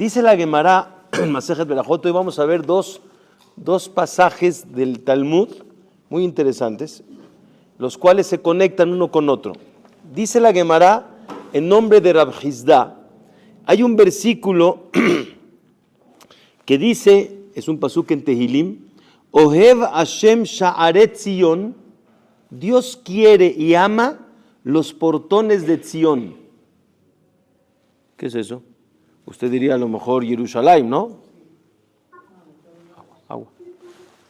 Dice la Gemara en Masejet Berajot, hoy vamos a ver dos pasajes del Talmud muy interesantes, los cuales se conectan uno con otro. Dice la Gemara en nombre de Rab Hizda, hay un versículo que dice, es un pasuk en Tehilim, Ohev Hashem Sha'aret Zion, Dios quiere y ama los portones de Zion. ¿Qué es eso? Usted diría a lo mejor Jerusalén, ¿no? Agua.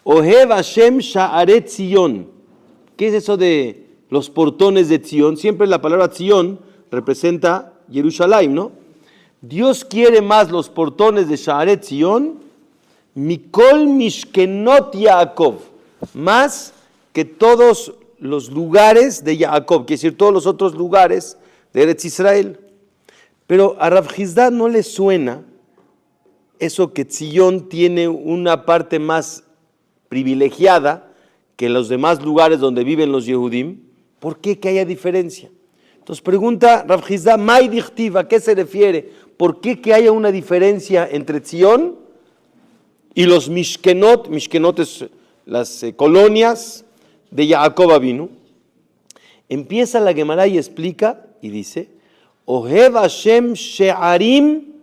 Ohev Hashem Sha'aret Zion. ¿Qué es eso de los portones de Zion? Siempre la palabra Zion representa Jerusalén, ¿no? Dios quiere más los portones de Sha'aret Zion, Mikol Mishkenot Yaakov, más que todos los lugares de Jacob, quiere decir todos los otros lugares de Eretz Israel. Pero a Rab Hizda no le suena eso que Zion tiene una parte más privilegiada que los demás lugares donde viven los Yehudim. ¿Por qué que haya diferencia? Entonces pregunta Rab Hizda, Mai dichtiv, ¿a qué se refiere? ¿Por qué que haya una diferencia entre Zion y los Mishkenot? Mishkenot es las colonias de Jacob Avinu. Empieza la Gemara y explica y dice, Ohev Hashem she'arim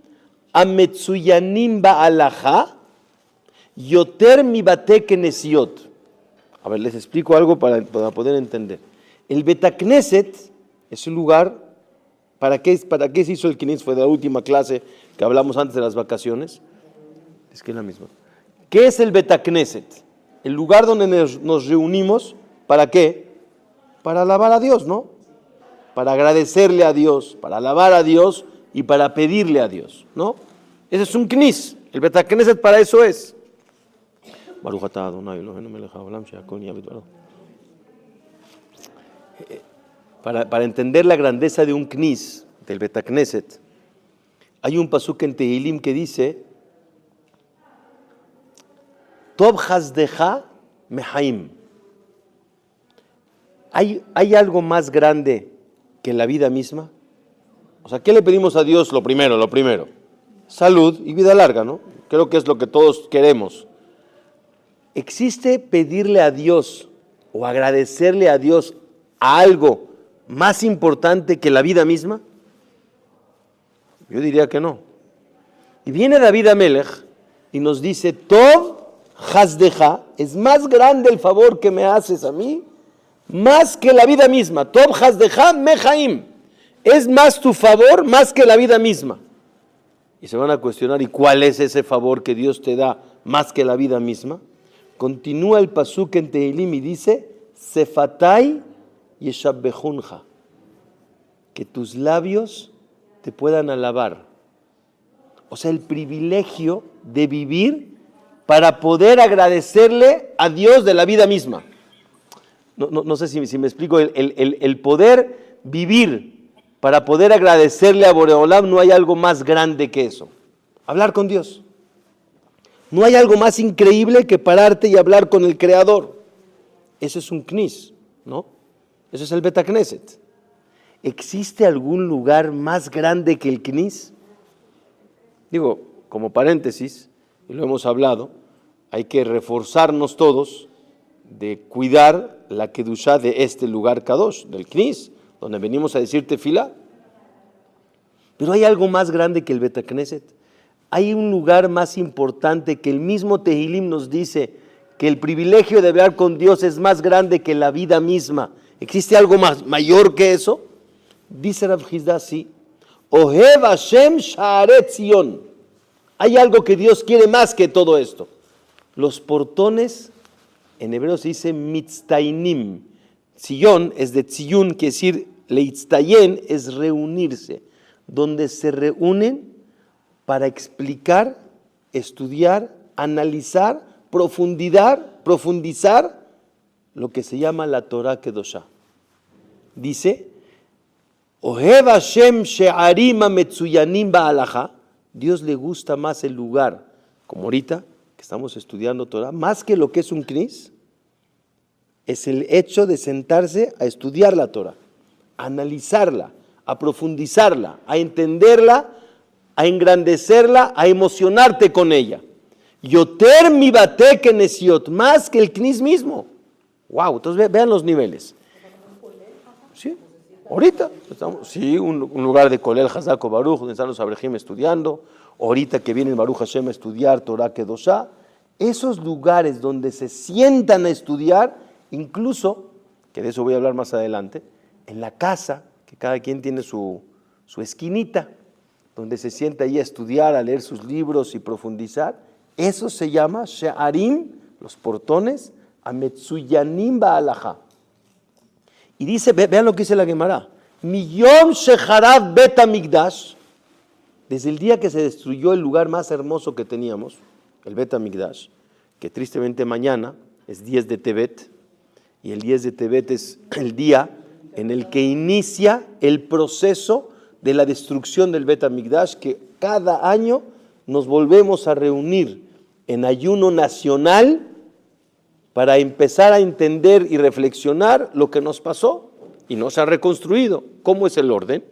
ametzuyanim ba'alaha yoter mi bate kenesiot. A ver, les explico algo para poder entender. El Betakneset es un lugar, ¿para qué se hizo el Knis? Fue de la última clase que hablamos antes de las vacaciones. Es que es la misma. ¿Qué es el Betakneset? El lugar donde nos reunimos, ¿para qué? Para alabar a Dios, ¿no? Para agradecerle a Dios, para alabar a Dios y para pedirle a Dios, ¿no? Ese es un Knis. El Betakneset para eso es. Para entender la grandeza de un Knis, del Betakneset, hay un pasuk en Tehilim que dice, Tov Hasdeja Mehaim. ¿Hay algo más grande que la vida misma? O sea, ¿qué le pedimos a Dios? Lo primero, salud y vida larga, ¿no? Creo que es lo que todos queremos. ¿Existe pedirle a Dios o agradecerle a Dios a algo más importante que la vida misma? Yo diría que no. Y viene David Amelech y nos dice, Tov Hasdeja, es más grande el favor que me haces a mí, más que la vida misma. Tov Hasdeja Mehaim, es más tu favor, más que la vida misma. Y se van a cuestionar, ¿y cuál es ese favor que Dios te da más que la vida misma? Continúa el pasuk en Tehilim y dice, Sefatai Yeshabbehunja, que tus labios te puedan alabar. O sea, el privilegio de vivir para poder agradecerle a Dios de la vida misma. No sé si me explico, el poder vivir para poder agradecerle a Boreolam, no hay algo más grande que eso. Hablar con Dios. No hay algo más increíble que pararte y hablar con el Creador. Eso es un Knis, ¿no? Eso es el Betakneset. ¿Existe algún lugar más grande que el Knis? Digo, como paréntesis, y lo hemos hablado, hay que reforzarnos todos de cuidar la Kedushá de este lugar Kadosh, del Knis, donde venimos a decir tefilá. Pero hay algo más grande que el Betakneset. Hay un lugar más importante que el mismo Tehilim nos dice que el privilegio de hablar con Dios es más grande que la vida misma. ¿Existe algo más mayor que eso? Dice Rab Hizda, sí. Ohev Hashem Sha'aret Zion. Hay algo que Dios quiere más que todo esto. Los portones, en hebreo se dice mitztainim. Zion es de tziyun, quiere decir leitztayen, es reunirse. Donde se reúnen para explicar, estudiar, analizar, profundizar lo que se llama la Torah Kedoshá. Dice, Ohev Hashem she'arim ametzuyanim ba'alaha. Dios le gusta más el lugar, como ahorita que estamos estudiando Torah, más que lo que es un Knis, es el hecho de sentarse a estudiar la Torah, a analizarla, a profundizarla, a entenderla a engrandecerla, a emocionarte con ella. Yoter mi bate que nesiot, más que el knis mismo. Wow, entonces vean los niveles. Sí, ahorita estamos, sí, un lugar de Kolel Hazak o Baruch, donde están los Abrejim estudiando. Ahorita que viene el Baruch Hashem a estudiar Torah Kedoshá. Esos lugares donde se sientan a estudiar, incluso, que de eso voy a hablar más adelante, en la casa, que cada quien tiene su esquinita, donde se sienta ahí a estudiar, a leer sus libros y profundizar, eso se llama She'arim, los portones, Ametsuyanim Ba'alaha. Y dice, vean lo que dice la Gemara, Miyom Shecharav Bet Hamikdash, desde el día que se destruyó el lugar más hermoso que teníamos, el Bet Hamikdash, que tristemente mañana es 10 de Tebet, y el 10 de Tebet es el día en el que inicia el proceso de la destrucción del Bet Hamikdash, que cada año nos volvemos a reunir en ayuno nacional para empezar a entender y reflexionar lo que nos pasó y no se ha reconstruido. ¿Cómo es el orden?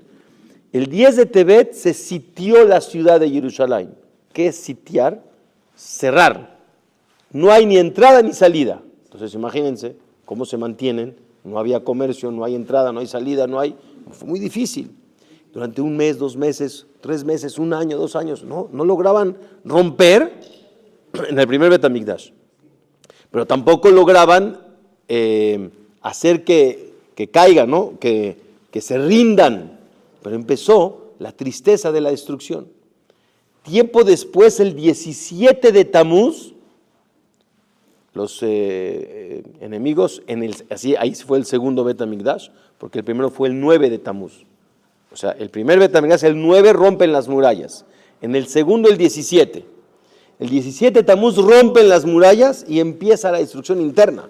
El 10 de Tebet se sitió la ciudad de Jerusalén. ¿Qué es sitiar? Cerrar. No hay ni entrada ni salida. Entonces imagínense cómo se mantienen. No había comercio, no hay entrada, no hay salida, fue muy difícil. Durante un mes, 2 meses, 3 meses, 1 año, 2 años, no lograban romper en el primer Bet Hamikdash. Pero tampoco lograban hacer que caigan, ¿no? que se rindan. Pero empezó la tristeza de la destrucción. Tiempo después, el 17 de Tamuz, los enemigos, ahí fue el segundo Bet Hamikdash, porque el primero fue el 9 de Tamuz. O sea, el primer Bet Hamikdash, el 9 rompen las murallas. En el segundo, el 17. El 17 de Tamuz rompen las murallas y empieza la destrucción interna.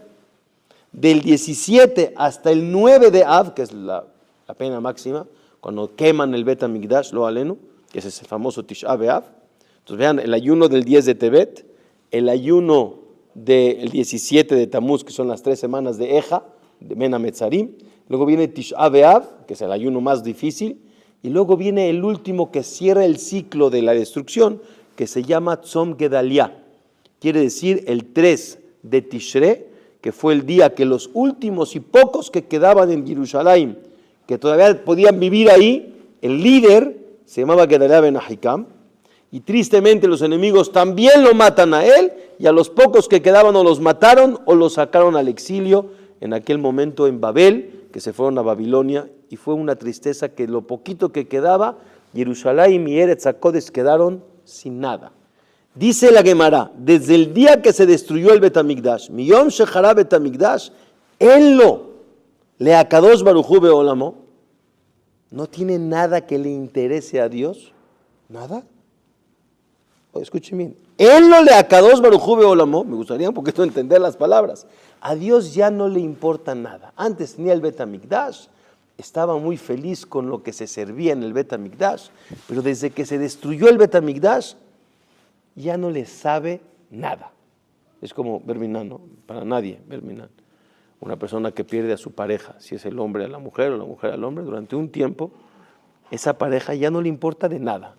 Del 17 hasta el 9 de Av, que es la pena máxima, cuando queman el Bet Hamikdash, lo alenu, que ese es el famoso Tisha B'Av. Entonces vean, el ayuno del 10 de Tebet, el ayuno del 17 de Tamuz, que son las 3 semanas de Eja, de Ben Hametzarim. Luego viene Tisha B'Av, que es el ayuno más difícil. Y luego viene el último que cierra el ciclo de la destrucción, que se llama Tzom Gedalia. Quiere decir el 3 de Tishre, que fue el día que los últimos y pocos que quedaban en Jerusalén, que todavía podían vivir ahí, el líder se llamaba Gedalia ben Ahikam, y tristemente los enemigos también lo matan a él, y a los pocos que quedaban o los mataron o los sacaron al exilio en aquel momento en Babel, que se fueron a Babilonia, y fue una tristeza que lo poquito que quedaba, Jerusalén y Eretz HaKodesh quedaron sin nada. Dice la Gemara, desde el día que se destruyó el Bet Hamikdash, Miyom Shechara Bet Hamikdash, Enlo, Leakadosh Baruj Hu Beolamo, no tiene nada que le interese a Dios, nada. Escuchen bien, Enlo Leakadosh Baruj Hu Beolamo, me gustaría un poquito entender las palabras, a Dios ya no le importa nada. Antes tenía el Bet Hamikdash, estaba muy feliz con lo que se servía en el Bet Hamikdash, pero desde que se destruyó el Bet Hamikdash, ya no le sabe nada. Es como Berminan, ¿no? Para nadie, Berminan. Una persona que pierde a su pareja, si es el hombre a la mujer o la mujer al hombre, durante un tiempo, esa pareja ya no le importa de nada.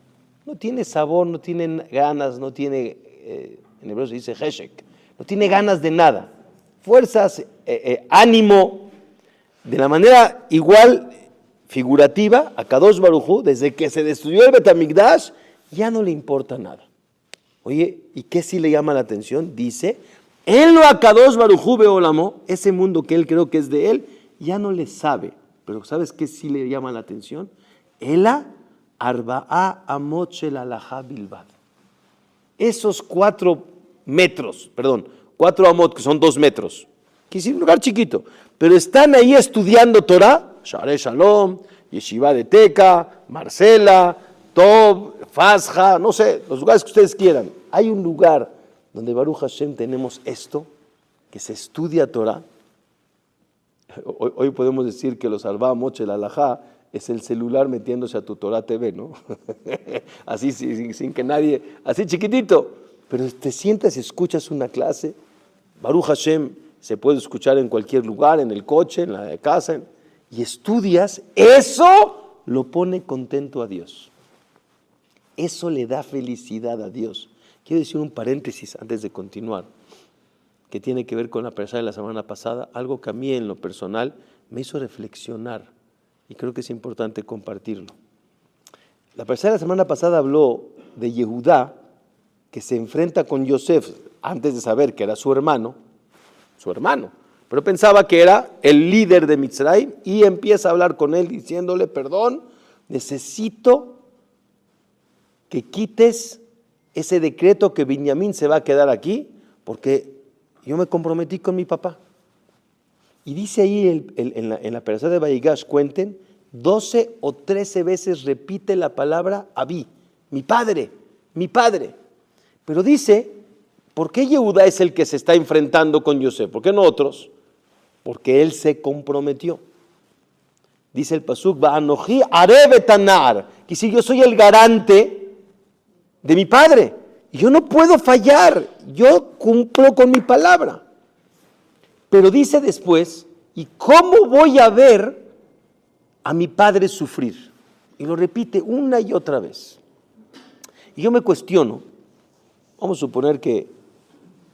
No tiene sabor, no tiene ganas, no tiene, en hebreo se dice heshek, no tiene ganas de nada. Fuerzas, ánimo, de la manera igual, figurativa, a Kadosh Baruj Hu, desde que se destruyó el Bet Hamikdash, ya no le importa nada. Oye, ¿y qué sí le llama la atención? Dice, en lo Akadosh Baruj Hu Beolamo, ese mundo que él creo que es de él, ya no le sabe. Pero ¿sabes qué sí le llama la atención? Ela arba'a amot shel halachá bilbad. Esos 4 amot, que son 2 metros, que es un lugar chiquito, pero están ahí estudiando Torah, Sha'arei Shalom, Yeshiva de Teca, Marcela, Tob, Fasja, no sé, los lugares que ustedes quieran. Hay un lugar donde Baruch Hashem tenemos esto, que se estudia Torah. Hoy podemos decir que los Arba Amot Shel Halachá es el celular metiéndose a tu Torah TV, ¿no? Así sin que nadie, así chiquitito. Pero te sientas y escuchas una clase. Baruch Hashem se puede escuchar en cualquier lugar, en el coche, en la casa, y estudias. Eso lo pone contento a Dios. Eso le da felicidad a Dios. Quiero decir un paréntesis antes de continuar, que tiene que ver con la persona de la semana pasada, algo que a mí en lo personal me hizo reflexionar y creo que es importante compartirlo. La persona de la semana pasada habló de Yehudá, que se enfrenta con Yosef antes de saber que era su hermano, pero pensaba que era el líder de Mitzrayim y empieza a hablar con él diciéndole, perdón, necesito que quites ese decreto que Binyamin se va a quedar aquí porque yo me comprometí con mi papá. Y dice ahí en la persona de Vayigash, cuenten, 12 o 13 veces repite la palabra Abí, mi padre. Pero dice, ¿por qué Yehudá es el que se está enfrentando con Yosef? ¿Por qué no otros? Porque él se comprometió. Dice el pasuk, Va'anoji are betanar, que si yo soy el garante de mi padre, yo no puedo fallar, yo cumplo con mi palabra. Pero dice después, ¿y cómo voy a ver a mi padre sufrir? Y lo repite una y otra vez. Y yo me cuestiono, vamos a suponer que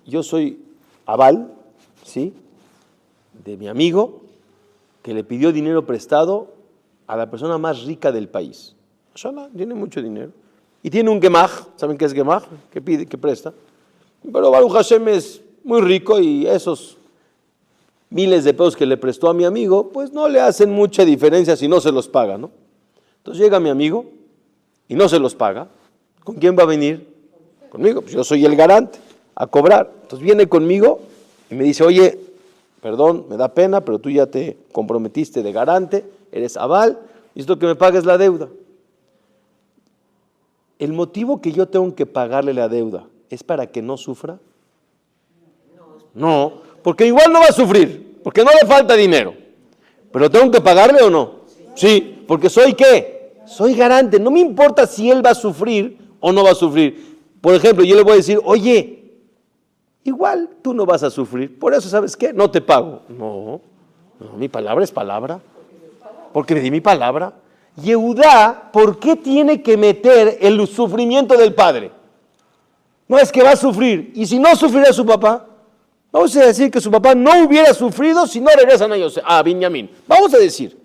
yo soy aval, ¿sí?, de mi amigo que le pidió dinero prestado a la persona más rica del país. Mashallah, tiene mucho dinero. Y tiene un gemaj, ¿saben qué es gemaj? Que pide, que presta. Pero Baruch Hashem es muy rico y esos miles de pesos que le prestó a mi amigo, pues no le hacen mucha diferencia si no se los paga, ¿no? Entonces llega mi amigo y no se los paga. ¿Con quién va a venir? Conmigo, pues yo soy el garante a cobrar. Entonces viene conmigo y me dice, oye, perdón, me da pena, pero tú ya te comprometiste de garante, eres aval, y esto que me pagues la deuda. ¿El motivo que yo tengo que pagarle la deuda es para que no sufra? No, porque igual no va a sufrir, porque no le falta dinero. ¿Pero tengo que pagarle o no? Sí, porque soy ¿qué? Soy garante, no me importa si él va a sufrir o no va a sufrir. Por ejemplo, yo le voy a decir, oye, igual tú no vas a sufrir, por eso, ¿sabes qué? No te pago. No, mi palabra es palabra, porque le di mi palabra. Yehudá, ¿por qué tiene que meter el sufrimiento del padre? No es que va a sufrir, y si no sufrirá su papá, vamos a decir que su papá no hubiera sufrido si no regresan a Binyamin. Vamos a decir,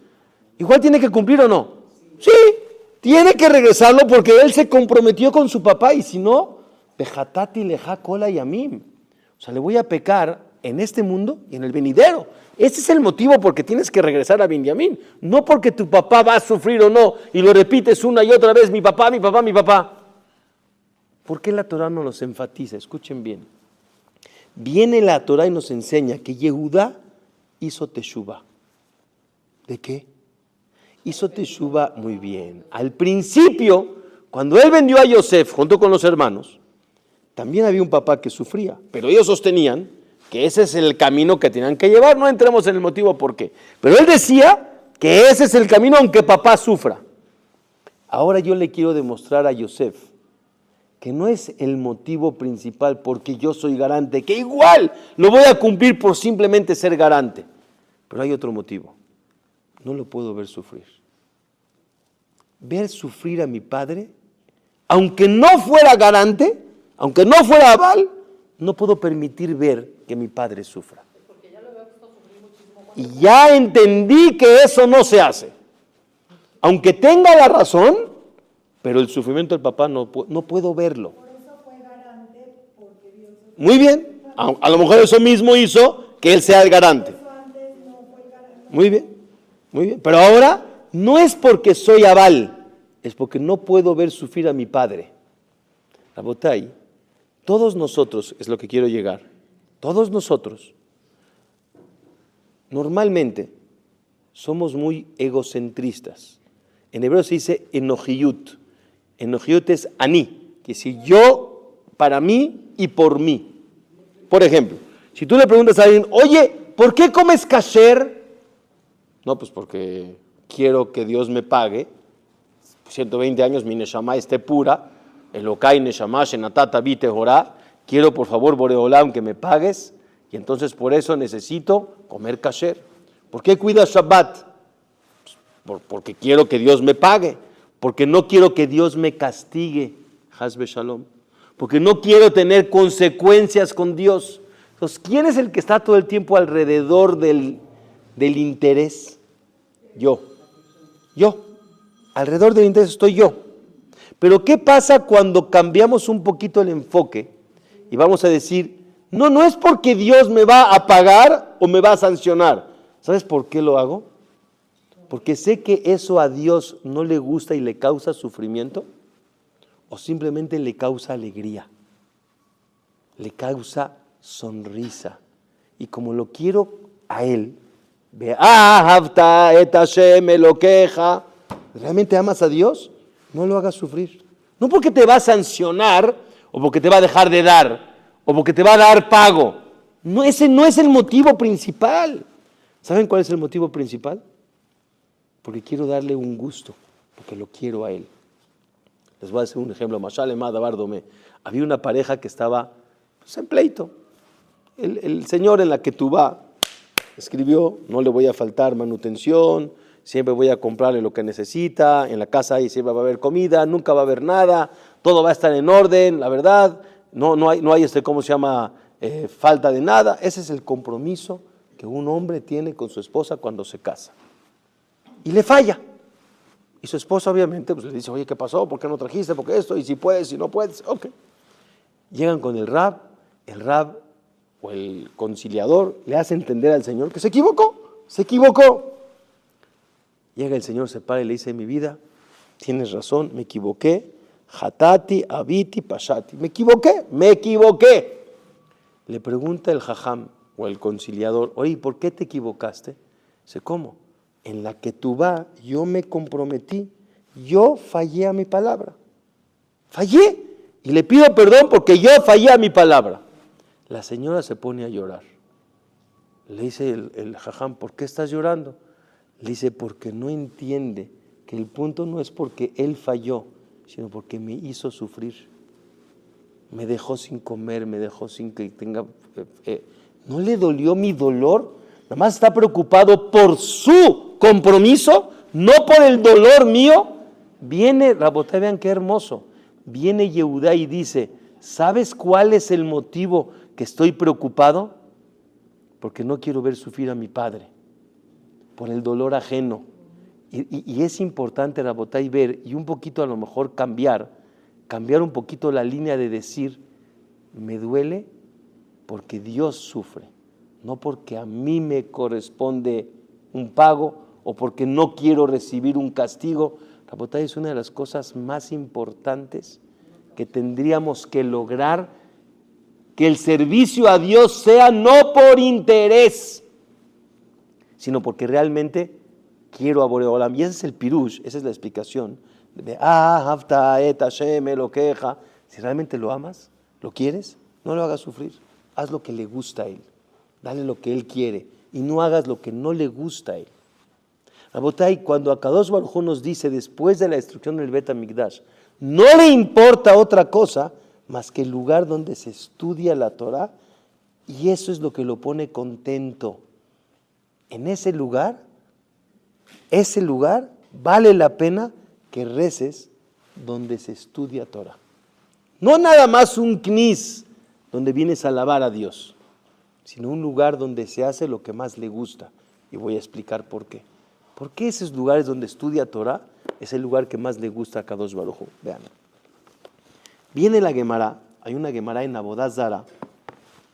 igual tiene que cumplir o no. Sí, tiene que regresarlo porque él se comprometió con su papá, y si no, Bejatati leja kola yamim. O sea, le voy a pecar en este mundo y en el venidero. Ese es el motivo por que tienes que regresar a Binyamin. No porque tu papá va a sufrir o no, y lo repites una y otra vez, mi papá. ¿Por qué la Torah no los enfatiza? Escuchen bien. Viene la Torah y nos enseña que Yehudá hizo teshuvá. ¿De qué? Hizo teshuvá muy bien. Al principio, cuando él vendió a Yosef junto con los hermanos, también había un papá que sufría, pero ellos sostenían que ese es el camino que tenían que llevar. No entremos en el motivo por qué. Pero él decía que ese es el camino aunque papá sufra. Ahora yo le quiero demostrar a Yosef que no es el motivo principal porque yo soy garante, que igual lo voy a cumplir por simplemente ser garante. Pero hay otro motivo. No lo puedo ver sufrir. Ver sufrir a mi padre, aunque no fuera garante, aunque no fuera aval, no puedo permitir ver que mi padre sufra. Y ya entendí que eso no se hace. Aunque tenga la razón, pero el sufrimiento del papá no puedo verlo. Por eso fue garante, porque Dios... Muy bien, a lo mejor eso mismo hizo que él sea el garante. Eso antes no fue garante. Muy bien. Pero ahora no es porque soy aval, es porque no puedo ver sufrir a mi padre. Rabotay, todos nosotros, es lo que quiero llegar, todos nosotros, normalmente somos muy egocentristas. En hebreo se dice enojiyut. Enojiyut es aní, que si yo, para mí y por mí. Por ejemplo, si tú le preguntas a alguien, oye, ¿por qué comes kasher? No, pues porque quiero que Dios me pague. 120 años mi neshama esté pura. Elokai neshama shenatata bi tehorá. Quiero, por favor, Boreolam, que me pagues. Y entonces por eso necesito comer kasher. ¿Por qué cuidas Shabbat? Porque quiero que Dios me pague. porque no quiero que Dios me castigue, Hasbe Shalom, porque no quiero tener consecuencias con Dios. Entonces, ¿quién es el que está todo el tiempo alrededor del interés? Yo. Alrededor del interés estoy yo. Pero ¿qué pasa cuando cambiamos un poquito el enfoque y vamos a decir, no es porque Dios me va a pagar o me va a sancionar? ¿Sabes por qué lo hago? Porque sé que eso a Dios no le gusta y le causa sufrimiento, o simplemente le causa alegría, le causa sonrisa. Y como lo quiero a Él, ¿realmente amas a Dios? No lo hagas sufrir. No porque te va a sancionar, o porque te va a dejar de dar, o porque te va a dar pago. No, ese no es el motivo principal. ¿Saben cuál es el motivo principal? Porque quiero darle un gusto, porque lo quiero a Él. Les voy a hacer un ejemplo. Había una pareja que estaba en pleito. El señor en la que tú vas escribió, no le voy a faltar manutención, siempre voy a comprarle lo que necesita, en la casa ahí siempre va a haber comida, nunca va a haber nada, todo va a estar en orden, la verdad, no hay falta de nada. Ese es el compromiso que un hombre tiene con su esposa cuando se casa. Y le falla. Y su esposa obviamente pues le dice, oye, ¿qué pasó? ¿Por qué no trajiste? ¿Por qué esto? Y si puedes, si no puedes, ok. Llegan con el rab o el conciliador le hace entender al Señor que se equivocó. Llega el Señor, se para y le dice, mi vida, tienes razón, me equivoqué, hatati, abiti, pashati, me equivoqué. Le pregunta el jajam o el conciliador, oye, ¿por qué te equivocaste? Dice, ¿cómo? En la que tú vas, yo me comprometí, yo fallé a mi palabra. Fallé y le pido perdón porque yo fallé a mi palabra. La señora se pone a llorar. Le dice el jajam, ¿por qué estás llorando? Le dice, porque no entiende que el punto no es porque él falló, sino porque me hizo sufrir. Me dejó sin comer, me dejó sin que tenga... ¿No le dolió mi dolor? Nada más está preocupado por su compromiso, no por el dolor mío. Viene, Rabotay, vean qué hermoso. Viene Yehudá y dice, ¿sabes cuál es el motivo que estoy preocupado? Porque no quiero ver sufrir a mi padre, por el dolor ajeno. Y es importante, Rabotay, ver y un poquito a lo mejor cambiar un poquito la línea de decir, me duele porque Dios sufre, no porque a mí me corresponde un pago o porque no quiero recibir un castigo. Rabotay, es una de las cosas más importantes que tendríamos que lograr, que el servicio a Dios sea no por interés, sino porque realmente quiero a Borei Olam. Y ese es el pirush, esa es la explicación. Si realmente lo amas, lo quieres, no lo hagas sufrir. Haz lo que le gusta a Él. Dale lo que Él quiere. Y no hagas lo que no le gusta a Él. Rabotay, cuando Akadosh Baruj Hu nos dice, después de la destrucción del Bet HaMikdash, no le importa otra cosa más que el lugar donde se estudia la Torah, y eso es lo que lo pone contento. En ese lugar vale la pena que reces donde se estudia Torah. No nada más un knis donde vienes a alabar a Dios, sino un lugar donde se hace lo que más le gusta. Y voy a explicar por qué. ¿Por qué esos lugares donde estudia Torah es el lugar que más le gusta a Kadosh Baruj Hu? Vean. Viene la Gemara, hay una Gemara en Avodah Zara,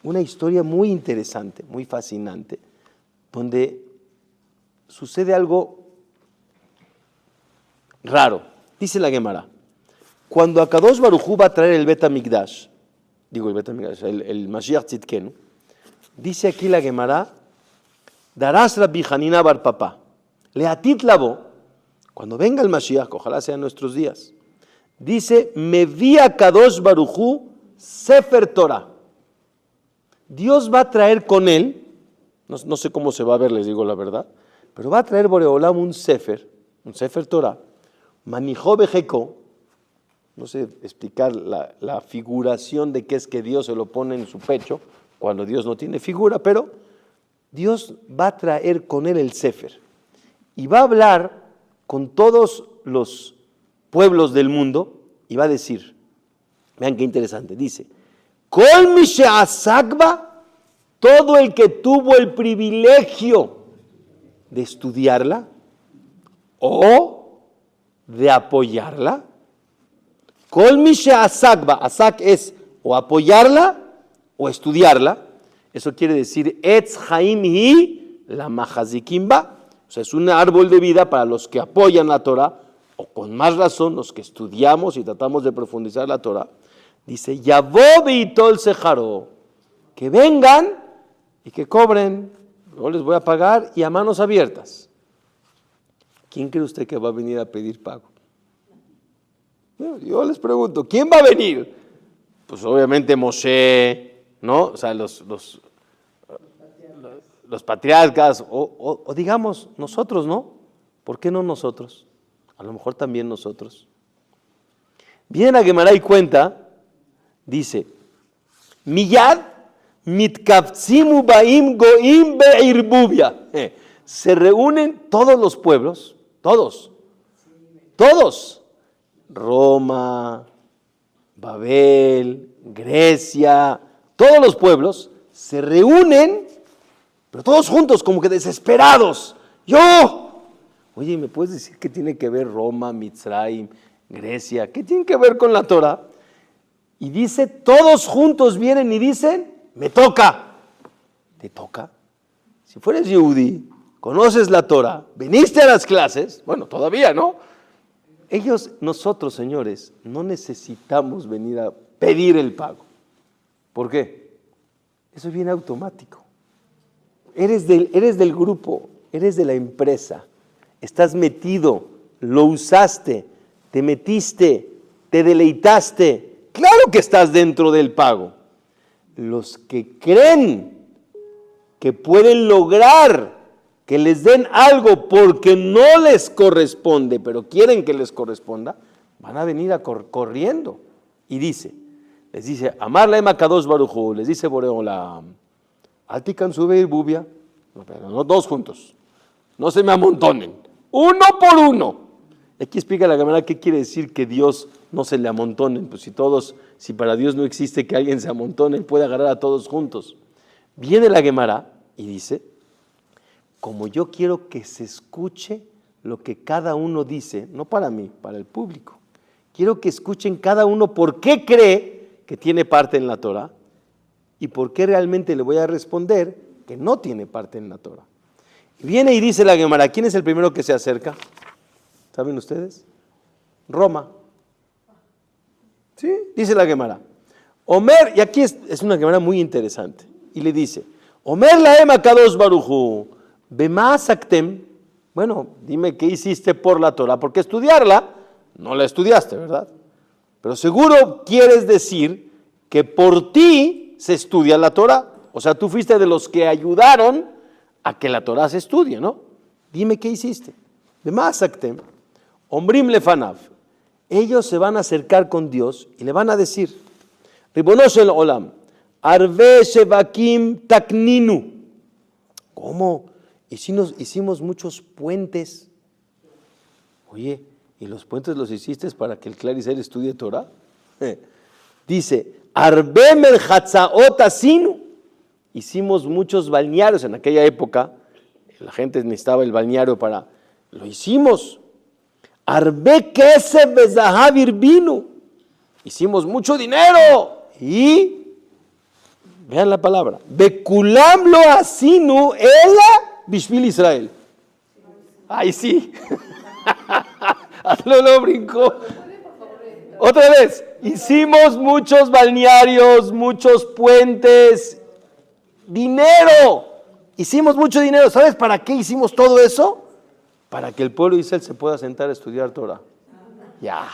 una historia muy interesante, muy fascinante, donde sucede algo raro. Dice la Gemara, cuando Akadosh Baruj Hu va a traer el Bet HaMikdash, el Mashiach Tzidkenu, dice aquí la Gemara, darás Rabbi Hanina bar Papa, leatit lavo, cuando venga el Mashiach, ojalá sean nuestros días, dice, me vi a Akadosh Baruj Hu Sefer Torah. Dios va a traer con él, no sé cómo se va a ver, les digo la verdad, pero va a traer Borei Olam un Sefer Torah, Manijó Bejeko, no sé explicar la figuración de qué es que Dios se lo pone en su pecho, cuando Dios no tiene figura, pero Dios va a traer con él el Sefer, y va a hablar con todos los pueblos del mundo y va a decir, vean qué interesante, dice, Kol mi she'asak ba, todo el que tuvo el privilegio de estudiarla o de apoyarla, Kol mi she'asak ba, asak es o apoyarla o estudiarla, eso quiere decir etz haim hi la mahazikim ba, o sea, es un árbol de vida para los que apoyan la Torah, o con más razón los que estudiamos y tratamos de profundizar la Torah. Dice, Yavó beitol sejaro, que vengan y que cobren, yo les voy a pagar y a manos abiertas. ¿Quién cree usted que va a venir a pedir pago? Yo les pregunto, ¿quién va a venir? Pues obviamente Moshe, ¿no? O sea, los patriarcas, o digamos nosotros, ¿no? ¿Por qué no nosotros? A lo mejor también nosotros. Viene la Gemara y cuenta, dice, Miyad mitkavtzimu baim goim be'irbubia. Se reúnen todos los pueblos, todos, Roma, Babel, Grecia, todos los pueblos se reúnen, pero todos juntos, como que desesperados. Oye, ¿me puedes decir qué tiene que ver Roma, Mitzrayim, Grecia? ¿Qué tiene que ver con la Torah? Y dice, todos juntos vienen y dicen, me toca. ¿Te toca? Si fueres Yehudi, conoces la Torah, viniste a las clases, bueno, todavía, ¿no? Nosotros, señores, no necesitamos venir a pedir el pago. ¿Por qué? Eso viene automático. Eres del grupo, eres de la empresa. Estás metido, lo usaste, te metiste, te deleitaste. Claro que estás dentro del pago. Los que creen que pueden lograr que les den algo porque no les corresponde, pero quieren que les corresponda, van a venir corriendo. Y les dice, Amar lahem HaKadosh Baruj Hu, les dice Boreo Olam, Altikan sube y bubia, pero no todos juntos, no se me amontonen. Uno por uno. Aquí explica la Gemara qué quiere decir que Dios no se le amontonen. Pues si para Dios no existe que alguien se amontone, Él puede agarrar a todos juntos. Viene la Gemara y dice, como yo quiero que se escuche lo que cada uno dice, no para mí, para el público. Quiero que escuchen cada uno por qué cree que tiene parte en la Torah y por qué realmente le voy a responder que no tiene parte en la Torah. Viene y dice la Gemara, ¿quién es el primero que se acerca? ¿Saben ustedes? Roma. ¿Sí? Dice la Gemara. Omer, y aquí es una Gemara muy interesante, y le dice, Omer lahem HaKadosh Baruj Hu, bema asaktem, bueno, dime qué hiciste por la Torah, porque estudiarla, no la estudiaste, ¿verdad? Pero seguro quieres decir que por ti se estudia la Torah, o sea, tú fuiste de los que ayudaron a que la Torah se estudie, ¿no? Dime qué hiciste. Bema asaktem, Omrim lefanav, ellos se van a acercar con Dios y le van a decir, Ribono shel olam, arve shevakim takninu. ¿Cómo? Hicimos muchos puentes. Oye, ¿y los puentes los hiciste para que el Clar Israel estudie Torah? Dice, arve merchatzaot asinu. Hicimos muchos balnearios en aquella época. La gente necesitaba el balneario lo hicimos. Arbe kesef bezahav irbinu. Hicimos mucho dinero. Y, vean la palabra, bekulam lo asinu ela bishvil Israel. Ay, sí. Lo brincó. Otra vez, hicimos muchos balnearios, muchos puentes, dinero. Hicimos mucho dinero. ¿Sabes para qué hicimos todo eso? Para que el pueblo de Israel se pueda sentar a estudiar Torah. Ya.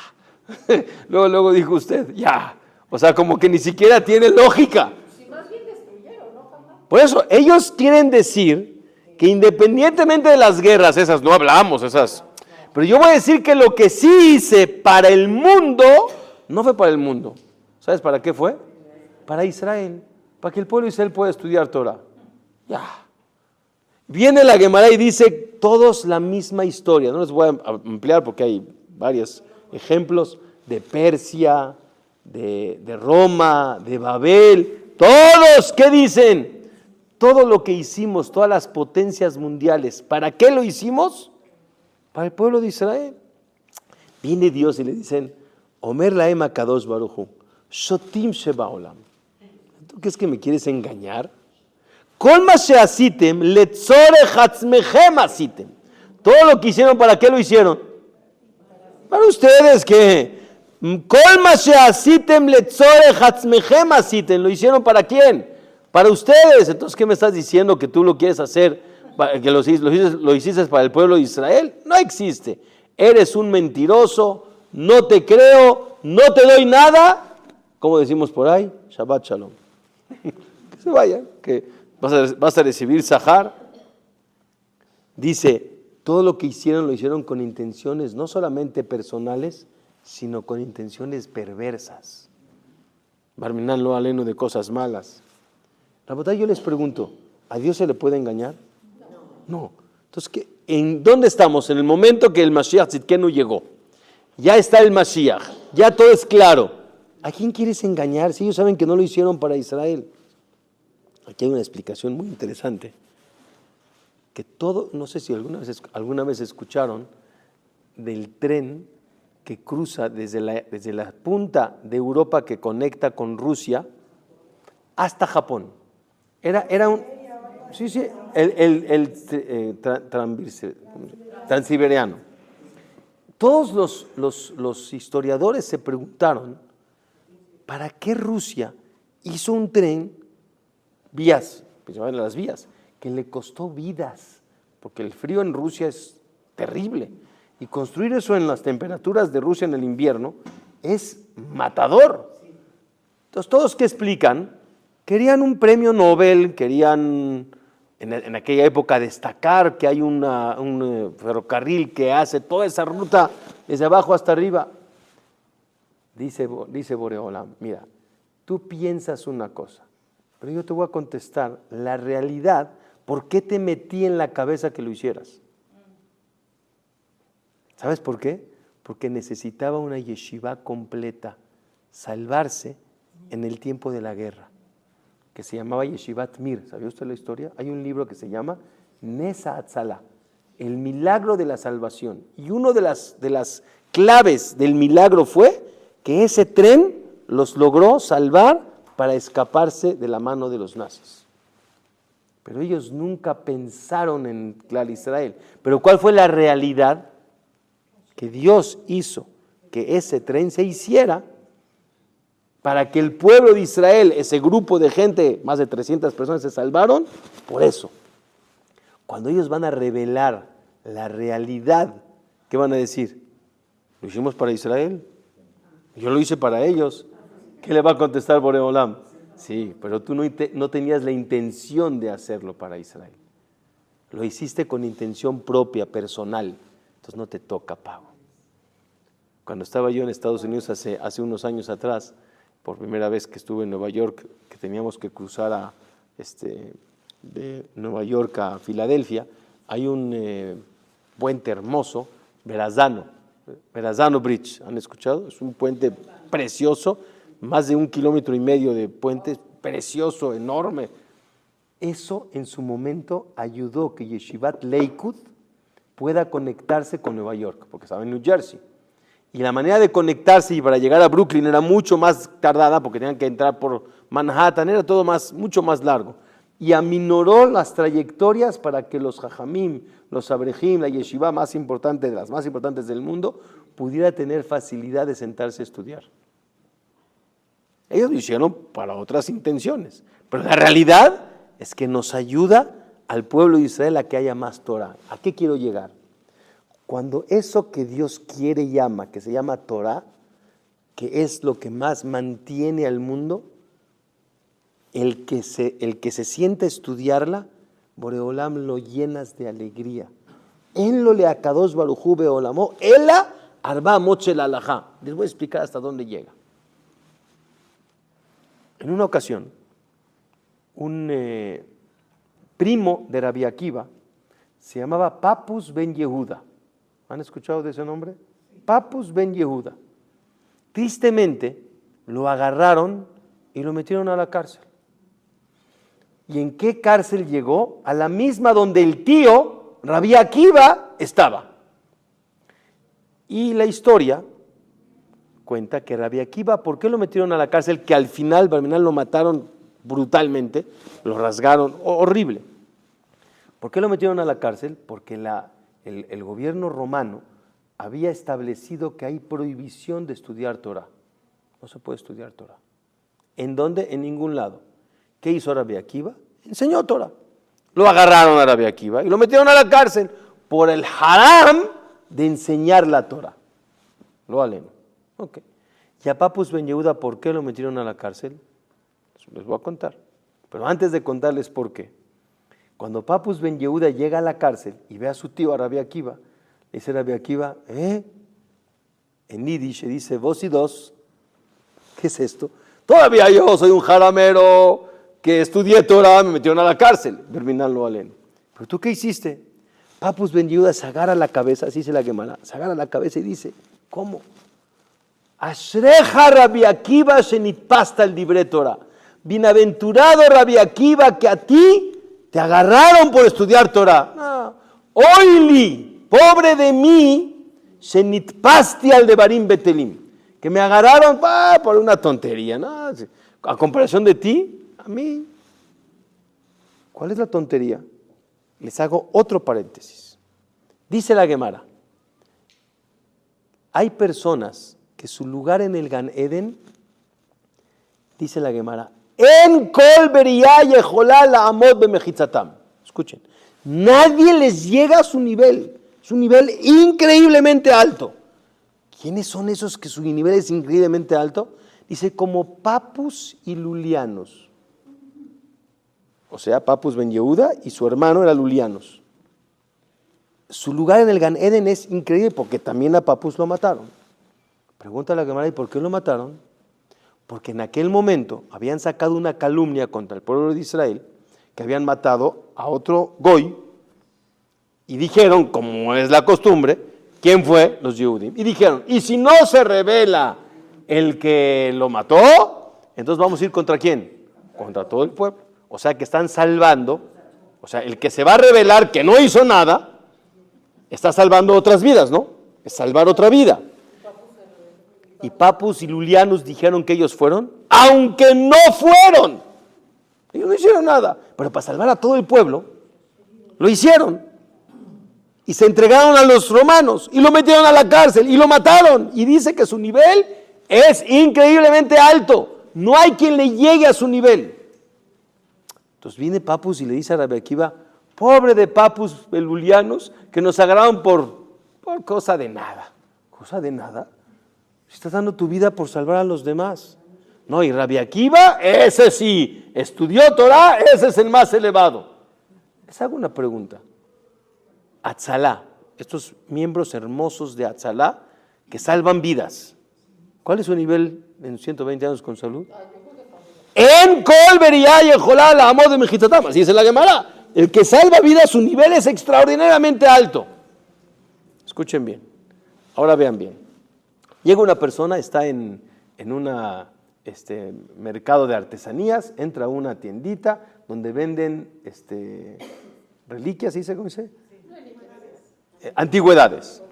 Luego dijo usted, ya. O sea, como que ni siquiera tiene lógica. Si más bien destruyeron, ¿no? Por eso, ellos quieren decir que independientemente de las guerras, esas no hablamos, esas. Pero yo voy a decir que lo que sí hice para el mundo, no fue para el mundo. ¿Sabes para qué fue? Para Israel. Para que el pueblo de Israel pueda estudiar Torah. Ya. Viene la Gemara y dice todos la misma historia. No les voy a ampliar porque hay varias ejemplos de Persia, de Roma, de Babel, todos, ¿qué dicen? Todo lo que hicimos, todas las potencias mundiales, ¿para qué lo hicimos? Para el pueblo de Israel. Viene Dios y le dicen, Omer laem HaKadosh Baruj Hu, Shotim Sheba Olam. ¿Tú crees que me quieres engañar? Kol ma she'asitem letzorech atzmechem asitem. Todo lo que hicieron, ¿para qué lo hicieron? Para ustedes, que Kol ma she'asitem letzorech atzmechem asitem. ¿Lo hicieron para quién? Para ustedes. Entonces, ¿qué me estás diciendo? Que tú lo quieres hacer, que lo hiciste para el pueblo de Israel. No existe. Eres un mentiroso, no te creo, no te doy nada. ¿Cómo decimos por ahí? Shabbat Shalom. Que se vayan, que vas a recibir Sahar. Dice, todo lo que hicieron lo hicieron con intenciones no solamente personales, sino con intenciones perversas. Barminan lo aleno de cosas malas. Rabotay, yo les pregunto, ¿a Dios se le puede engañar? No. Entonces, ¿en dónde estamos? En el momento que el Mashiach Tzidkenu llegó. Ya está el Mashiach, ya todo es claro. ¿A quién quieres engañar si ellos saben que no lo hicieron para Israel? Aquí hay una explicación muy interesante. Que todo, no sé si alguna vez escucharon del tren que cruza desde la punta de Europa que conecta con Rusia hasta Japón. Era un... Sí, el transiberiano. Todos los historiadores se preguntaron, ¿para qué Rusia hizo un tren, vías, principalmente las vías, que le costó vidas? Porque el frío en Rusia es terrible. Y construir eso en las temperaturas de Rusia en el invierno es matador. Entonces, ¿todos qué explican? Querían un premio Nobel, querían en aquella época destacar que hay un ferrocarril que hace toda esa ruta desde abajo hasta arriba. Dice Boreolam, mira, tú piensas una cosa, pero yo te voy a contestar la realidad, ¿por qué te metí en la cabeza que lo hicieras? ¿Sabes por qué? Porque necesitaba una yeshiva completa, salvarse en el tiempo de la guerra, que se llamaba Yeshivat Mir. ¿Sabía usted la historia? Hay un libro que se llama Nesa Atzala, el milagro de la salvación. Y una de las claves del milagro fue que ese tren los logró salvar para escaparse de la mano de los nazis. Pero ellos nunca pensaron en Clar Israel. Pero ¿cuál fue la realidad? Que Dios hizo que ese tren se hiciera para que el pueblo de Israel, ese grupo de gente, más de 300 personas se salvaron, por eso. Cuando ellos van a revelar la realidad, ¿qué van a decir? ¿Lo hicimos para Israel? Yo lo hice para ellos. ¿Qué le va a contestar Boreolam? Sí, pero tú no tenías la intención de hacerlo para Israel. Lo hiciste con intención propia, personal. Entonces no te toca pago. Cuando estaba yo en Estados Unidos hace unos años atrás, por primera vez que estuve en Nueva York, que teníamos que cruzar de Nueva York a Filadelfia, hay un puente hermoso, Verrazano Bridge, ¿han escuchado? Es un puente precioso, más de 1,5 kilómetros de puente, precioso, enorme. Eso en su momento ayudó que Yeshivat Lakewood pueda conectarse con Nueva York, porque estaba en New Jersey. Y la manera de conectarse y para llegar a Brooklyn era mucho más tardada porque tenían que entrar por Manhattan, era todo mucho más largo. Y aminoró las trayectorias para que los jajamim, los abrejim, la yeshiva más importante, de las más importantes del mundo, pudiera tener facilidad de sentarse a estudiar. Ellos lo hicieron para otras intenciones, pero la realidad es que nos ayuda al pueblo de Israel a que haya más Torah. ¿A qué quiero llegar? Cuando eso que Dios quiere y ama, que se llama Torah, que es lo que más mantiene al mundo, el que se siente a estudiarla, Boreolam lo llenas de alegría. En lo le akadosh Baruj Hu beolamo, ela arba mochel alajá. Les voy a explicar hasta dónde llega. En una ocasión, un primo de Rabbi Akiva se llamaba Papus ben Yehuda. ¿Han escuchado de ese nombre? Sí. Papus ben Yehuda. Tristemente, lo agarraron y lo metieron a la cárcel. ¿Y en qué cárcel llegó? A la misma donde el tío, Rabbi Akiva, estaba. Y la historia cuenta que Rabbi Akiva, ¿por qué lo metieron a la cárcel? Que al final lo mataron brutalmente, lo rasgaron, horrible. ¿Por qué lo metieron a la cárcel? Porque el gobierno romano había establecido que hay prohibición de estudiar Torah. No se puede estudiar Torah. ¿En dónde? En ningún lado. ¿Qué hizo Rabbi Akiva? Enseñó Torah. Lo agarraron a Rabbi Akiva y lo metieron a la cárcel por el haram de enseñar la Torah. Lo aleno. Ok. ¿Y a Papus ben Yehuda por qué lo metieron a la cárcel? Eso les voy a contar. Pero antes de contarles por qué, cuando Papus ben Yehuda llega a la cárcel y ve a su tío, a Rabbi Akiva, le dice Rabbi Akiva, en Yiddish dice, vos y dos, ¿qué es esto? Todavía yo soy un jaramero que estudié Torah, me metieron a la cárcel. Berminal lo aleno. ¿Pero tú qué hiciste? Papus ben Yehuda se agarra la cabeza, así se la Gemara, se agarra la cabeza y dice, ¿cómo? Ashreja Rabbi Akiva shenitpasta el dibre Torah. Bienaventurado Rabbi Akiva que a ti te agarraron por estudiar Torah. No. Oili, pobre de mí, shenitpasti al devarim betelim. Que me agarraron por una tontería, ¿no? A comparación de ti, a mí. ¿Cuál es la tontería? Les hago otro paréntesis. Dice la Gemara, hay personas que su lugar en el Gan Eden, dice la Gemara, en kol beriyah yecholá la'amod bemechitzatam. Escuchen, nadie les llega a su nivel, es un nivel increíblemente alto. ¿Quiénes son esos que su nivel es increíblemente alto? Dice, como Papus y Lulianos. O sea, Papus ben Yehuda y su hermano era Lulianos. Su lugar en el Gan Eden es increíble porque también a Papus lo mataron. Pregunta a la Gemara, ¿y por qué lo mataron? Porque en aquel momento habían sacado una calumnia contra el pueblo de Israel, que habían matado a otro Goy, y dijeron, como es la costumbre, ¿quién fue? Los Yehudim. Y dijeron, y si no se revela el que lo mató, entonces vamos a ir ¿contra quién? Contra todo el pueblo. O sea que están salvando, o sea, el que se va a revelar que no hizo nada, está salvando otras vidas, ¿no? Es salvar otra vida. Y Papus y Lulianos dijeron que ellos fueron, aunque no fueron. Ellos no hicieron nada, pero para salvar a todo el pueblo, lo hicieron. Y se entregaron a los romanos, y lo metieron a la cárcel, y lo mataron. Y dice que su nivel es increíblemente alto. No hay quien le llegue a su nivel. Entonces viene Papus y le dice a Rabbi Akiva, pobre de Papus Lulianos, que nos agarraron por cosa de nada. ¿Cosa de nada? Estás dando tu vida por salvar a los demás. No, y Rabbi Akiva, ese sí, estudió Torah, ese es el más elevado. Les hago una pregunta. Atzalá, estos miembros hermosos de Atzalá que salvan vidas, ¿cuál es su nivel en 120 años con salud? En kol beriyah yecholá la'amod bemechitzatam. Así dice la Gemara. El que salva vidas, su nivel es extraordinariamente alto. Escuchen bien. Ahora vean bien. Llega una persona, está en un mercado de artesanías, entra a una tiendita donde venden reliquias, ¿sí? ¿Cómo dice? Antigüedades.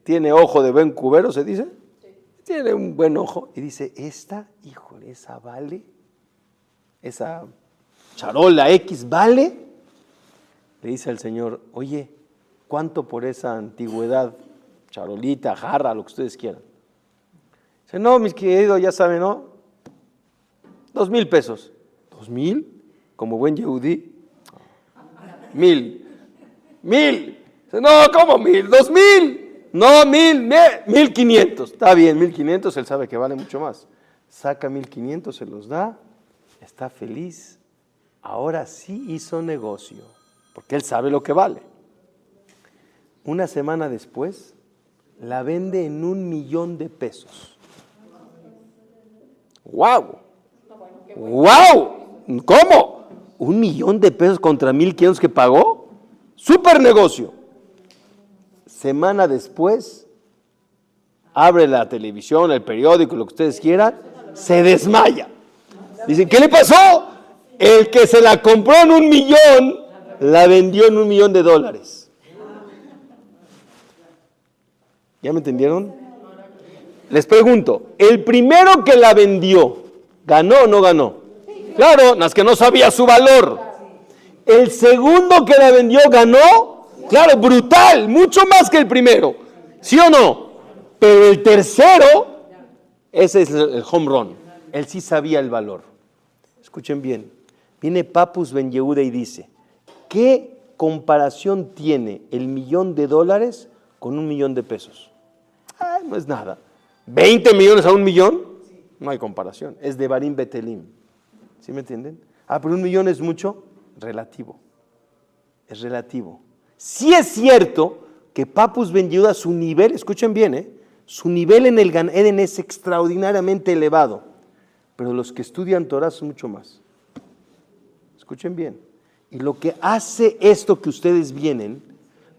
Tiene ojo de buen cubero, ¿se dice? Sí. Tiene un buen ojo y dice, híjole, esa vale, esa charola X vale. Le dice al señor, oye, ¿cuánto por esa antigüedad? Charolita, jarra, lo que ustedes quieran. Dice, no, mis queridos, ya saben, ¿no? 2,000 pesos. ¿2,000? Como buen yehudí. 1,000. 1,000. Dice, no, ¿cómo 1,000? 2,000. No, 1,500. Está bien, 1,500, él sabe que vale mucho más. Saca 1,500, se los da, está feliz. Ahora sí hizo negocio, porque él sabe lo que vale. Una semana después, la vende en 1,000,000 de pesos. ¡Wow! ¡Wow! ¿Cómo? 1,000,000 de pesos contra 1,500 que pagó. ¡Súper negocio! Semana después, abre la televisión, el periódico, lo que ustedes quieran, se desmaya. Dicen, ¿qué le pasó? El que se la compró en $1,000,000, la vendió en $1,000,000. ¿Ya me entendieron? Les pregunto, ¿el primero que la vendió, ganó o no ganó? Claro, las que no sabía su valor. ¿El segundo que la vendió ganó? Claro, brutal, mucho más que el primero. ¿Sí o no? Pero el tercero, ese es el home run. Él sí sabía el valor. Escuchen bien. Viene Papus Ben Yehuda y dice, ¿qué comparación tiene el $1,000,000 con $1,000,000? No es nada. ¿20 millones a 1,000,000? No hay comparación. Es de Barim Betelim. ¿Sí me entienden? Pero 1,000,000 es mucho. Relativo. Es relativo. Sí es cierto que Papus Ben Yehuda, su nivel, escuchen bien, su nivel en el Gan Eden es extraordinariamente elevado. Pero los que estudian Torah son mucho más. Escuchen bien. Y lo que hace esto que ustedes vienen,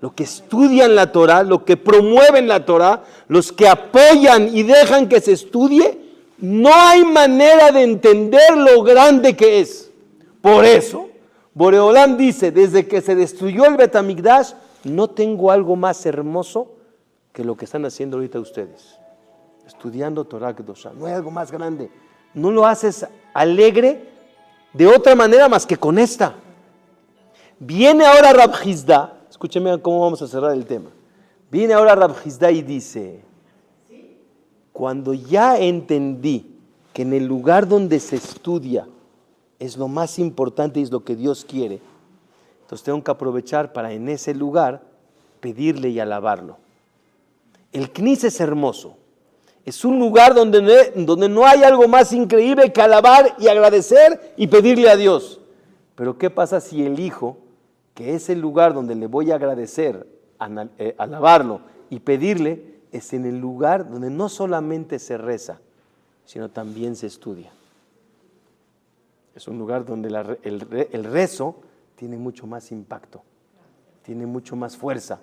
lo que estudian la Torah, lo que promueven la Torah, los que apoyan y dejan que se estudie, no hay manera de entender lo grande que es. Por eso, Boreolam dice, desde que se destruyó el Bet HaMikdash, no tengo algo más hermoso que lo que están haciendo ahorita ustedes. Estudiando Torah Kedoshá. No hay algo más grande. No lo haces alegre de otra manera más que con esta. Viene ahora Rab Hizda, escúcheme cómo vamos a cerrar el tema. Viene ahora Rab Hizda y dice, cuando ya entendí que en el lugar donde se estudia es lo más importante y es lo que Dios quiere, entonces tengo que aprovechar para en ese lugar pedirle y alabarlo. El Knis es hermoso. Es un lugar donde no hay algo más increíble que alabar y agradecer y pedirle a Dios. Pero ¿qué pasa si elijo que ese lugar donde le voy a agradecer, alabarlo y pedirle, es en el lugar donde no solamente se reza, sino también se estudia? Es un lugar donde el rezo tiene mucho más impacto, tiene mucho más fuerza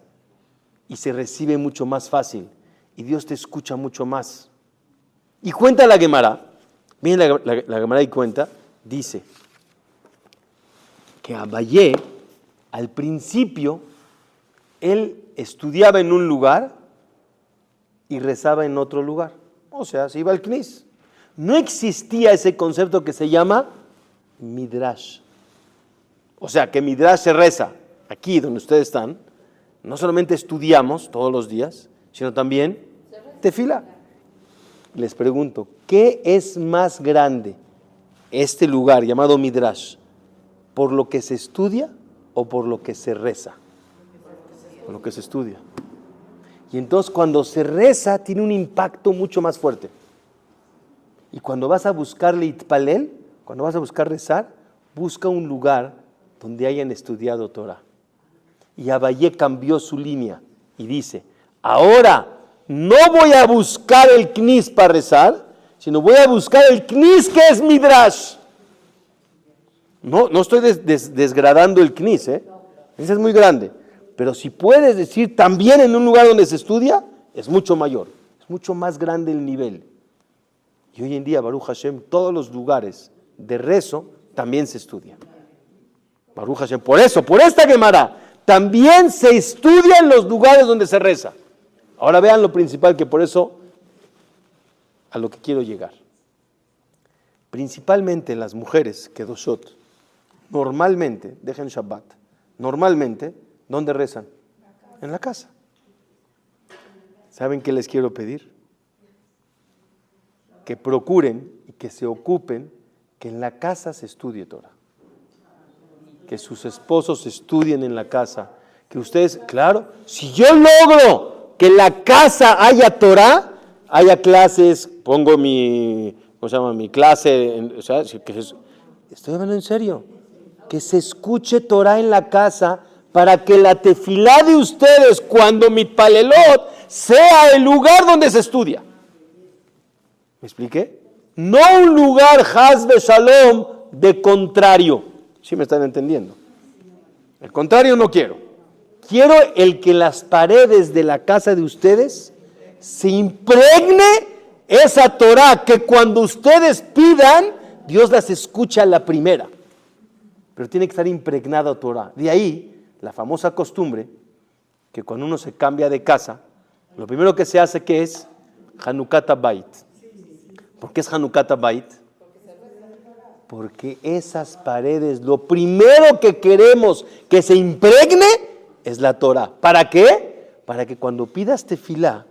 y se recibe mucho más fácil. Y Dios te escucha mucho más. Y cuenta la Gemara, viene la Gemara y cuenta, dice que Abayé, al principio, él estudiaba en un lugar y rezaba en otro lugar. O sea, se iba al Knis. No existía ese concepto que se llama Midrash. O sea, que Midrash se reza aquí donde ustedes están. No solamente estudiamos todos los días, sino también tefila. Les pregunto, ¿qué es más grande este lugar llamado Midrash? ¿Por lo que se estudia o por lo que se reza? Por lo que se estudia. Y entonces cuando se reza tiene un impacto mucho más fuerte. Y cuando vas a buscarle itpalel, cuando vas a buscar rezar, busca un lugar donde hayan estudiado Torah. Y Abayé cambió su línea y dice, ahora no voy a buscar el Knis para rezar, sino voy a buscar el Knis que es Midrash. No estoy desgradando el Knis, ese es muy grande. Pero si puedes decir también en un lugar donde se estudia, es mucho mayor, es mucho más grande el nivel. Y hoy en día, Baruch Hashem, todos los lugares de rezo también se estudian. Baruch Hashem, por eso, por esta Gemara, también se estudia en los lugares donde se reza. Ahora vean lo principal, que por eso a lo que quiero llegar. Principalmente las mujeres Kedoshot, normalmente, dejen Shabbat, normalmente, ¿dónde rezan? En la casa. ¿Saben qué les quiero pedir? Que procuren y que se ocupen que en la casa se estudie Torah. Que sus esposos estudien en la casa. Que ustedes, claro, si yo logro que en la casa haya Torah, haya clases, pongo mi clase, estoy hablando en serio, que se escuche Torah en la casa para que la tefilá de ustedes, cuando mi palelot, sea el lugar donde se estudia. ¿Me expliqué? No un lugar haz de shalom de contrario. ¿Sí me están entendiendo? El contrario no quiero. Quiero el que las paredes de la casa de ustedes se impregne esa Torah, que cuando ustedes pidan, Dios las escucha a la primera. Pero tiene que estar impregnada Torah. De ahí la famosa costumbre que cuando uno se cambia de casa, lo primero que se hace que es Hanukat Habayit. ¿Por qué es Hanukat Habayit? Porque esas paredes, lo primero que queremos que se impregne es la Torah. ¿Para qué? Para que cuando pidas tefilá,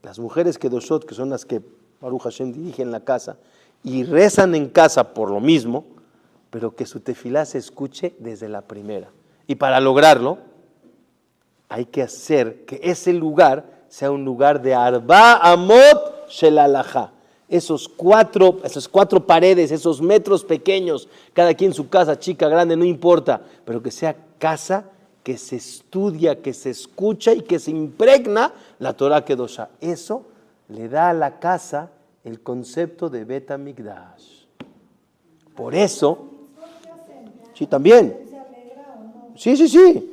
las mujeres kedoshot, que son las que Baruch Hashem dirigen la casa, y rezan en casa por lo mismo, pero que su tefilá se escuche desde la primera. Y para lograrlo, hay que hacer que ese lugar sea un lugar de Arba Amot Shel Halajá. Esas cuatro paredes, esos metros pequeños, cada quien su casa, chica, grande, no importa, pero que sea casa que se estudia, que se escucha y que se impregna la Torah Kedosha. Eso le da a la casa el concepto de Bet HaMikdash. Por eso, sí, también. Sí.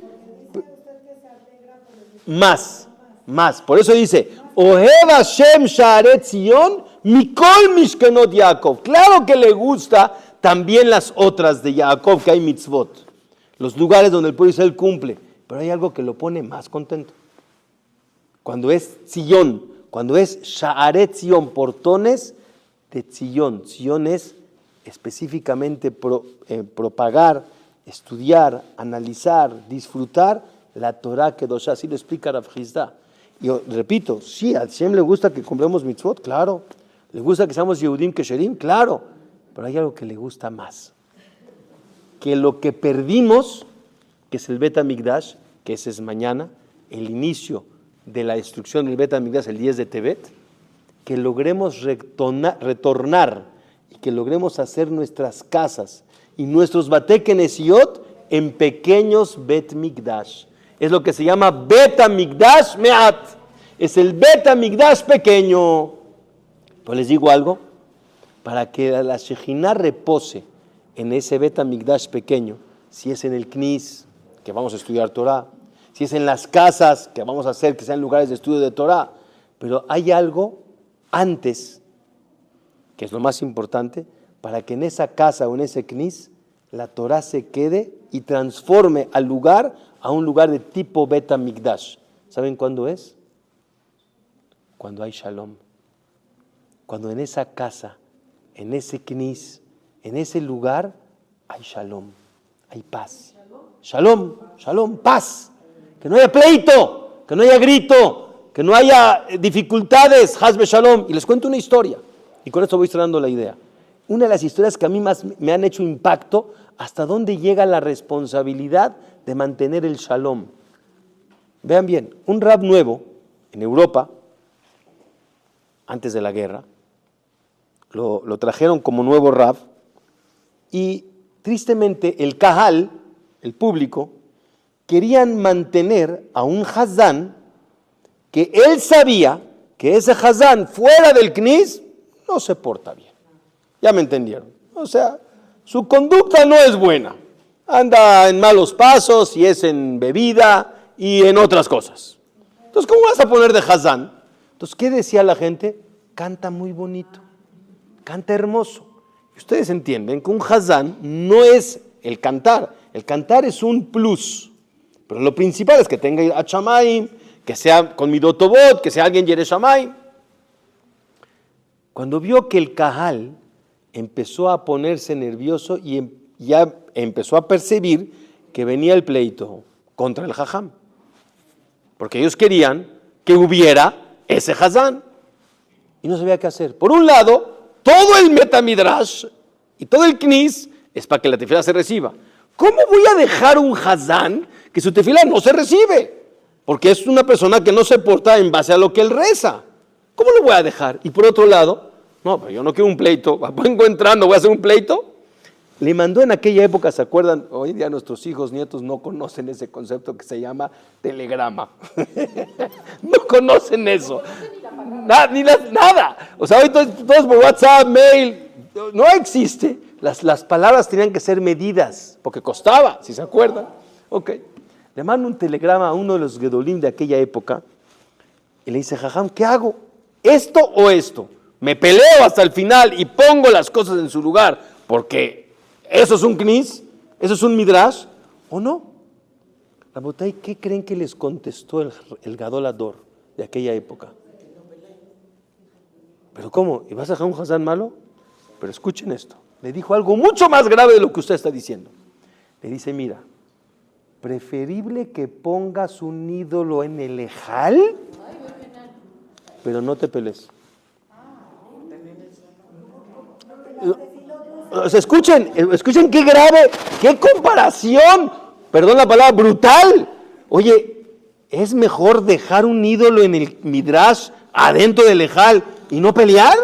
Más. Por eso dice, Ohev Hashem Sha'aret Zion Mikol Mishkenot Yaakov. Claro que le gusta también las otras de Yaakov, que hay mitzvot, los lugares donde el pueblo de Israel cumple, pero hay algo que lo pone más contento. Cuando es Zion, cuando es Sha'aret Zion, portones de Zion. Zion es específicamente propagar, estudiar, analizar, disfrutar la Torah Kedoshá. Así lo explica Rav Hizda. Yo repito, sí, a Hashem le gusta que cumplamos mitzvot, claro. Le gusta que seamos Yehudim Kesherim, claro. Pero hay algo que le gusta más. Que lo que perdimos, que es el Bet HaMikdash, que ese es mañana, el inicio de la destrucción del Bet HaMikdash, el 10 de Tevet, que logremos retornar y que logremos hacer nuestras casas y nuestros Batei Kenesiot en pequeños Bet Mikdash. Es lo que se llama Bet HaMikdash Me'at. Es el Bet HaMikdash pequeño. Pues les digo algo, para que la Shejinah repose en ese Bet HaMikdash pequeño, si es en el Knis, que vamos a estudiar Torah, si es en las casas, que vamos a hacer que sean lugares de estudio de Torah, pero hay algo antes, que es lo más importante, para que en esa casa o en ese Knis, la Torah se quede y transforme al lugar a un lugar de tipo Bet HaMikdash. ¿Saben cuándo es? Cuando hay Shalom. Cuando en esa casa, en ese Knis, en ese lugar, hay Shalom, hay paz. Shalom, paz. Que no haya pleito, que no haya grito, que no haya dificultades, Hasbe Shalom. Y les cuento una historia, y con esto voy cerrando la idea. Una de las historias que a mí más me han hecho impacto, hasta dónde llega la responsabilidad de mantener el Shalom. Vean bien, un rab nuevo en Europa, antes de la guerra, lo trajeron como nuevo rab, y tristemente el Kahal, el público, querían mantener a un Hazán que él sabía que ese Hazán fuera del Knis no se porta bien. Ya me entendieron. O sea, su conducta no es buena. Anda en malos pasos y es en bebida y en otras cosas. Entonces, ¿cómo vas a poner de Hazán? Entonces, ¿qué decía la gente? Canta muy bonito, canta hermoso. Y ustedes entienden que un Hazán no es el cantar es un plus. Pero lo principal es que tenga Yirat Shamayim, que sea con Midot Tovot, que sea alguien Yere Shamayim. Cuando vio que el Kahal empezó a ponerse nervioso y ya empezó a percibir que venía el pleito contra el Jajam, porque ellos querían que hubiera ese Hazán y no sabía qué hacer. Por un lado, todo el Metamidrash y todo el Knis es para que la tefilá se reciba. ¿Cómo voy a dejar un Hazán que su tefilá no se recibe? Porque es una persona que no se porta en base a lo que él reza. ¿Cómo lo voy a dejar? Y por otro lado, no, pero yo no quiero un pleito. Vengo entrando, voy a hacer un pleito. Le mandó en aquella época, ¿se acuerdan? Hoy en día nuestros hijos, nietos no conocen ese concepto que se llama telegrama. No conocen eso. Nada. O sea, hoy todos por WhatsApp, mail, no existe. Las palabras tenían que ser medidas, porque costaba, si se acuerdan. Ok. Le mando un telegrama a uno de los Gedolim de aquella época Y le dice, Jajam, ¿qué hago? ¿Esto o esto? ¿Me peleo hasta el final y pongo las cosas en su lugar porque eso es un knis, eso es un midrash, o no? Rabotay, ¿qué creen que les contestó el Gadol Hador de aquella época? ¿Pero cómo? ¿Y vas a dejar un Hazán malo? Pero escuchen esto. Le dijo algo mucho más grave de lo que usted está diciendo. Le dice, mira, preferible que pongas un ídolo en el ejal, pero no te pelees. O sea, escuchen qué grave, qué comparación, perdón la palabra, brutal. Oye, ¿es mejor dejar un ídolo en el midrash adentro del ejal y no pelear?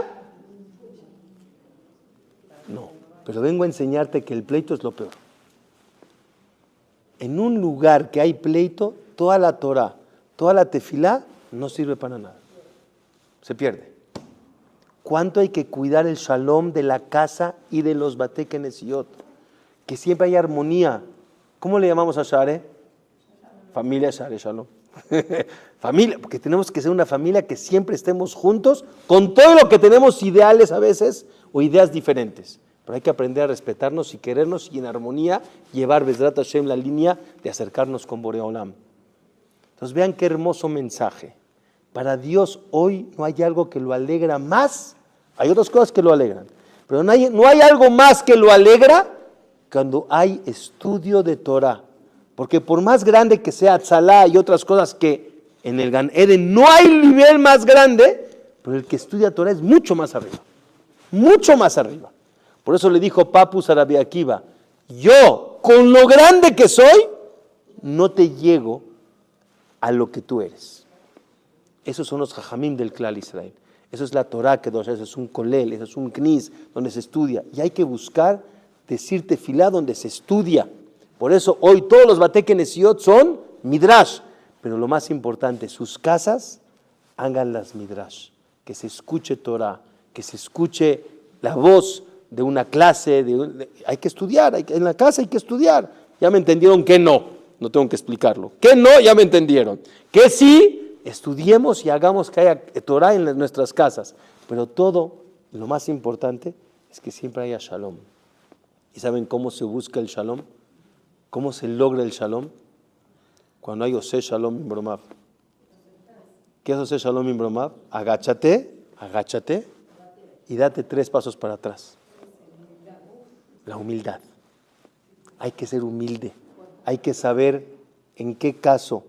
No, pero vengo a enseñarte que el pleito es lo peor. En un lugar que hay pleito, toda la Torah, toda la tefilá no sirve para nada. Se pierde. ¿Cuánto hay que cuidar el shalom de la casa y de los Batei Kenesiot? Que siempre hay armonía. ¿Cómo le llamamos a Share? Familia Share Shalom. Familia, porque tenemos que ser una familia que siempre estemos juntos, con todo lo que tenemos ideales a veces o ideas diferentes. Pero hay que aprender a respetarnos y querernos y en armonía llevar Bezrat Hashem la línea de acercarnos con Boreolam. Entonces vean qué hermoso mensaje. Para Dios hoy no hay algo que lo alegra más. Hay otras cosas que lo alegran, pero no hay algo más que lo alegra cuando hay estudio de Torah. Porque por más grande que sea Tzalá y otras cosas que en el Gan Eden no hay nivel más grande, pero el que estudia Torah es mucho más arriba. Mucho más arriba. Por eso le dijo Papus a Rabbi Akiva, yo con lo grande que soy, no te llego a lo que tú eres. Esos son los Jajamim del Klal Israel. Eso es la Torah que eso es un kolel, eso es un knis, donde se estudia. Y hay que buscar decir tefilá donde se estudia. Por eso hoy todos los Batei Kenesiot son midrash. Pero lo más importante, sus casas, háganlas midrash. Que se escuche Torah, que se escuche la voz de una clase. Hay que estudiar, en la casa hay que estudiar. Ya me entendieron que no tengo que explicarlo. Que no, ya me entendieron. Que sí, estudiemos y hagamos que haya Torah en nuestras casas. Pero todo, lo más importante, es que siempre haya shalom. ¿Y saben cómo se busca el shalom? ¿Cómo se logra el shalom? Cuando hay Oseh Shalom Imbromav. ¿Qué es Oseh Shalom Imbromav? Agáchate y date 3 pasos para atrás. La humildad. Hay que ser humilde. Hay que saber en qué caso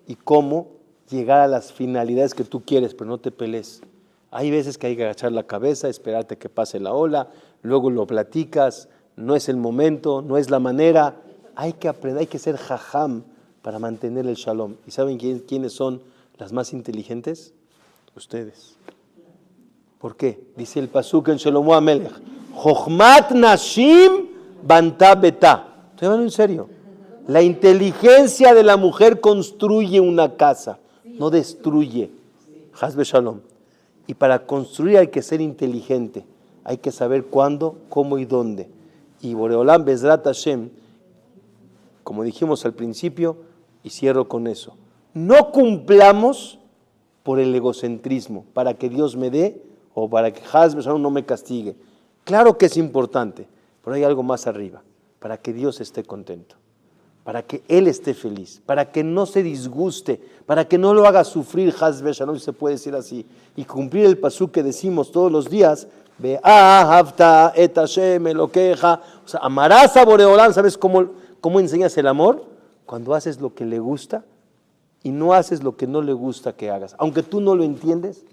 y cómo llegar a las finalidades que tú quieres, pero no te pelees. Hay veces que hay que agachar la cabeza, esperarte que pase la ola, luego lo platicas, no es el momento, no es la manera. Hay que aprender, hay que ser jajam para mantener el shalom. ¿Y saben quiénes son las más inteligentes? Ustedes. ¿Por qué? Dice el pasuk en Shlomo HaMelech, Jochmat Nashim Banta Betá. Estoy hablando en serio. La inteligencia de la mujer construye una casa, no destruye. Hasbe Shalom. Y para construir hay que ser inteligente. Hay que saber cuándo, cómo y dónde. Y Boreolam Bezrat Hashem, como dijimos al principio, y cierro con eso, no cumplamos por el egocentrismo, para que Dios me dé o para que Hasbe Shalom no me castigue. Claro que es importante, pero hay algo más arriba, para que Dios esté contento, para que Él esté feliz, para que no se disguste, para que no lo haga sufrir, Hasbe Shalom, si se puede decir así, y cumplir el pasuk que decimos todos los días, Ve'ahavta et Hashem Elokeja, o sea, amarás a Boreolam. ¿Sabes cómo enseñas el amor? Cuando haces lo que le gusta y no haces lo que no le gusta que hagas, aunque tú no lo entiendes,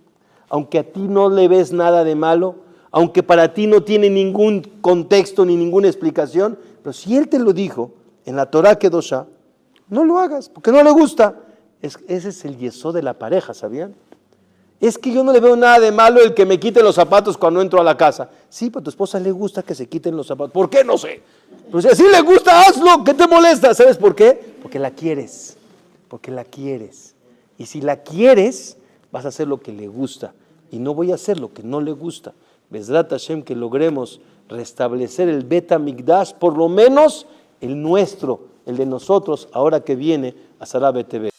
aunque a ti no le ves nada de malo, aunque para ti no tiene ningún contexto ni ninguna explicación, pero si Él te lo dijo en la Torah Kedoshá, no lo hagas, porque no le gusta. Ese es el yesod de la pareja, ¿sabían? Es que yo no le veo nada de malo el que me quite los zapatos cuando entro a la casa. Sí, pero a tu esposa le gusta que se quiten los zapatos. ¿Por qué? No sé. Pero si así le gusta, hazlo. ¿Qué te molesta? ¿Sabes por qué? Porque la quieres. Porque la quieres. Y si la quieres, vas a hacer lo que le gusta. Y no voy a hacer lo que no le gusta. Bezrat Hashem, que logremos restablecer el Bet HaMikdash, por lo menos el nuestro, el de nosotros, ahora que viene a Sarah BTV.